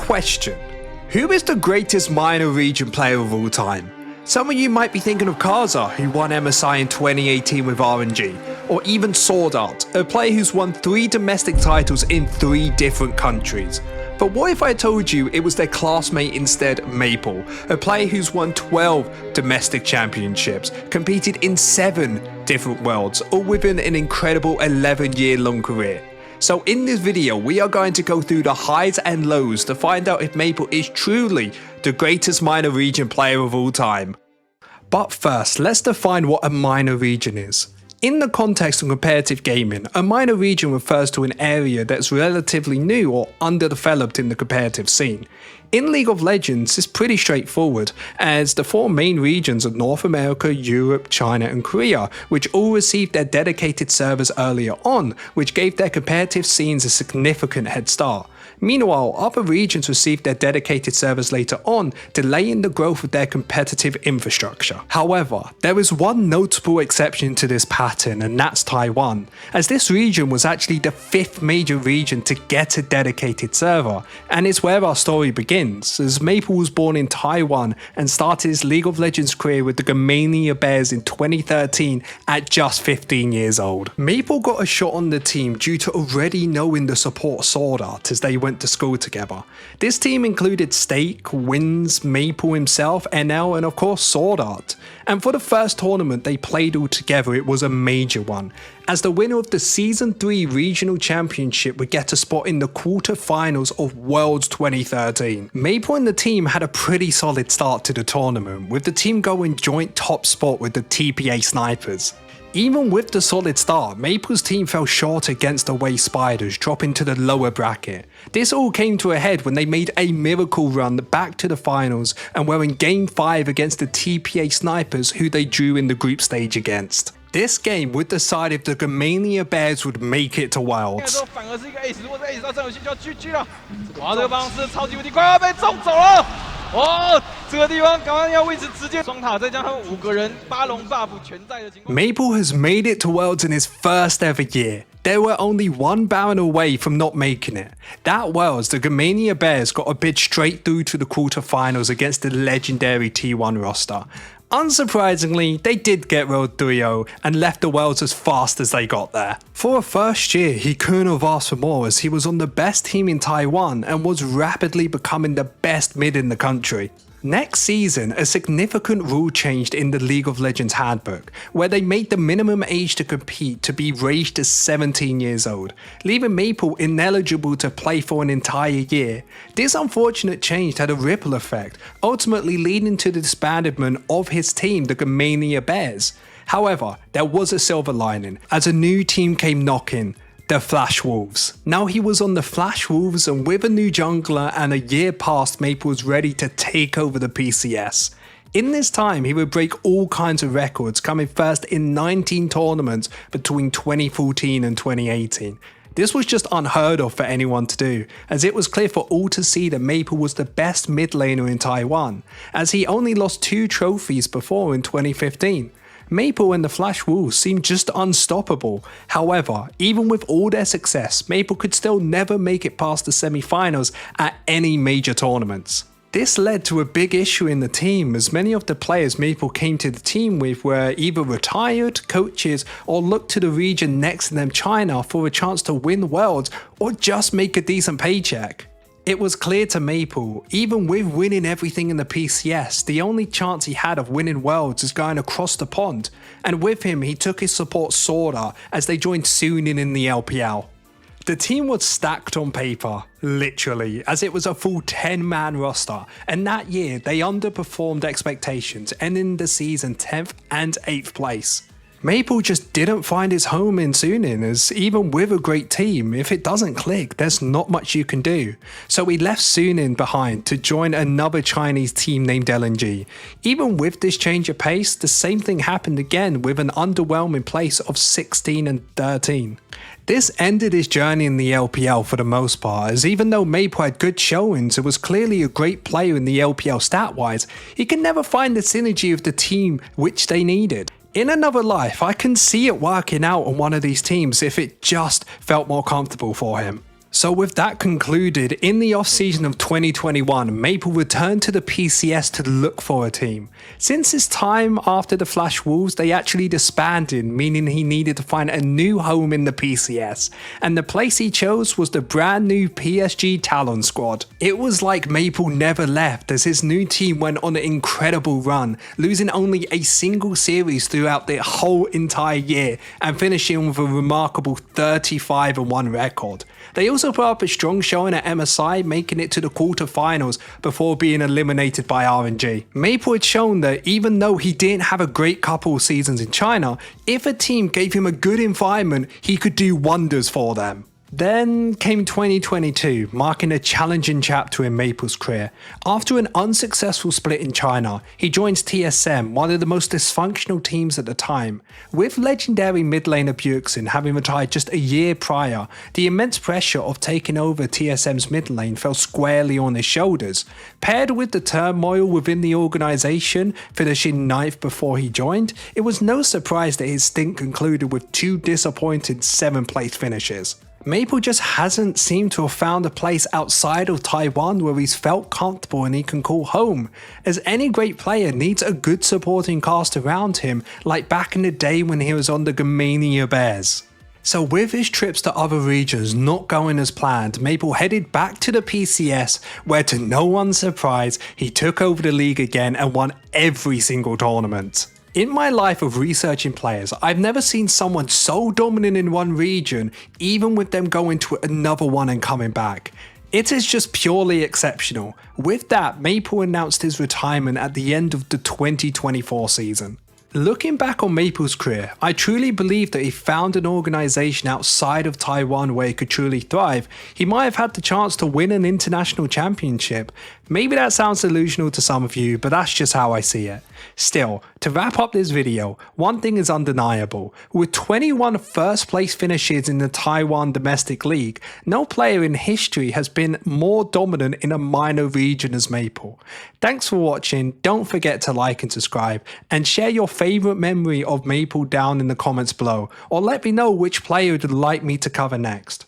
Question: who is the greatest minor region player of all time? Some of you might be thinking of Kaza, who won MSI in 2018 with RNG, or even Sword Art, a player who's won 3 domestic titles in 3 different countries. But what if I told you it was their classmate instead, Maple, a player who's won 12 domestic championships, competed in 7 different worlds, all within an incredible 11-year-long career? So in this video, we are going to go through the highs and lows to find out if Maple is truly the greatest minor region player of all time. But first, let's define what a minor region is. In the context of competitive gaming, a minor region refers to an area that's relatively new or underdeveloped in the competitive scene. In League of Legends, it's pretty straightforward, as the 4 main regions are North America, Europe, China and Korea, which all received their dedicated servers earlier on, which gave their competitive scenes a significant head start. Meanwhile, other regions received their dedicated servers later on, delaying the growth of their competitive infrastructure. However, there is one notable exception to this pattern, and that's Taiwan, as this region was actually the 5th major region to get a dedicated server, and it's where our story begins, as Maple was born in Taiwan and started his League of Legends career with the Gamania Bears in 2013 at just 15 years old. Maple got a shot on the team due to already knowing the support Sword Art as they went to school together. This team included Stake, Wins, Maple himself, NL, and of course Sword Art. And for the first tournament they played all together, it was a major one, as the winner of the Season 3 Regional Championship would get a spot in the quarter-finals of Worlds 2013. Maple and the team had a pretty solid start to the tournament, with the team going joint top spot with the TPA Snipers. Even with the solid start, Maple's team fell short against the Away Spiders, dropping to the lower bracket. This all came to a head when they made a miracle run back to the finals and were in Game 5 against the TPA Snipers, who they drew in the group stage against. This game would decide if the Gamania Bears would make it to Worlds. Maple has made it to Worlds in his first ever year. They were only 1 Baron away from not making it. That Worlds, the Gamania Bears got a bid straight through to the quarterfinals against the legendary T1 roster. Unsurprisingly, they did get rolled 3-0 and left the Worlds as fast as they got there. For a first year, he couldn't have asked for more, as he was on the best team in Taiwan and was rapidly becoming the best mid in the country. Next season, a significant rule changed in the League of Legends handbook, where they made the minimum age to compete to be raised to 17 years old, leaving Maple ineligible to play for an entire year. This unfortunate change had a ripple effect, ultimately leading to the disbandment of his team, the Gamania Bears. However, there was a silver lining, as a new team came knocking: the Flash Wolves. Now he was on the Flash Wolves, and with a new jungler and a year past, Maple was ready to take over the PCS. In this time, he would break all kinds of records, coming first in 19 tournaments between 2014 and 2018. This was just unheard of for anyone to do, as it was clear for all to see that Maple was the best mid laner in Taiwan, as he only lost 2 trophies before in 2015. Maple and the Flash Wolves seemed just unstoppable. However, even with all their success, Maple could still never make it past the semi-finals at any major tournaments. This led to a big issue in the team, as many of the players Maple came to the team with were either retired, coaches, or looked to the region next to them, China, for a chance to win Worlds or just make a decent paycheck. It was clear to Maple, even with winning everything in the PCS, the only chance he had of winning Worlds is going across the pond, and with him he took his support Sword Art as they joined Suning in the LPL. The team was stacked on paper, literally, as it was a full 10-man roster, and that year they underperformed expectations, ending the season 10th and 8th place. Maple just didn't find his home in Suning, as even with a great team, if it doesn't click, there's not much you can do. So he left Suning behind to join another Chinese team named LNG. Even with this change of pace, the same thing happened again with an underwhelming place of 16 and 13. This ended his journey in the LPL for the most part, as even though Maple had good showings and was clearly a great player in the LPL stat-wise, he could never find the synergy of the team which they needed. In another life, I can see it working out on one of these teams if it just felt more comfortable for him. So with that concluded, in the off-season of 2021, Maple returned to the PCS to look for a team. Since his time after the Flash Wolves, they actually disbanded, meaning he needed to find a new home in the PCS, and the place he chose was the brand new PSG Talon squad. It was like Maple never left, as his new team went on an incredible run, losing only a single series throughout the whole entire year and finishing with a remarkable 35-1 record. They also put up a strong showing at MSI, making it to the quarterfinals before being eliminated by RNG. Maple had shown that even though he didn't have a great couple of seasons in China, if a team gave him a good environment, he could do wonders for them. Then came 2022, marking a challenging chapter in Maple's career. After an unsuccessful split in China, he joins TSM, one of the most dysfunctional teams at the time. With legendary mid laner Bjergsen having retired just a year prior, the immense pressure of taking over TSM's mid lane fell squarely on his shoulders. Paired with the turmoil within the organisation, finishing 9th before he joined, it was no surprise that his stint concluded with 2 disappointing 7th place finishes. Maple just hasn't seemed to have found a place outside of Taiwan where he's felt comfortable and he can call home, as any great player needs a good supporting cast around him, like back in the day when he was on the Gamania Bears. So with his trips to other regions not going as planned, Maple headed back to the PCS, where to no one's surprise, he took over the league again and won every single tournament. In my life of researching players, I've never seen someone so dominant in one region, even with them going to another one and coming back. It is just purely exceptional. With that, Maple announced his retirement at the end of the 2024 season. Looking back on Maple's career, I truly believe that if he found an organisation outside of Taiwan where he could truly thrive, he might have had the chance to win an international championship. Maybe that sounds delusional to some of you, but that's just how I see it. Still, to wrap up this video, one thing is undeniable. With 21 first place finishes in the Taiwan domestic league, no player in history has been more dominant in a minor region as Maple. Thanks for watching, don't forget to like and subscribe, and share your favourite memory of Maple down in the comments below, or let me know which player you'd like me to cover next.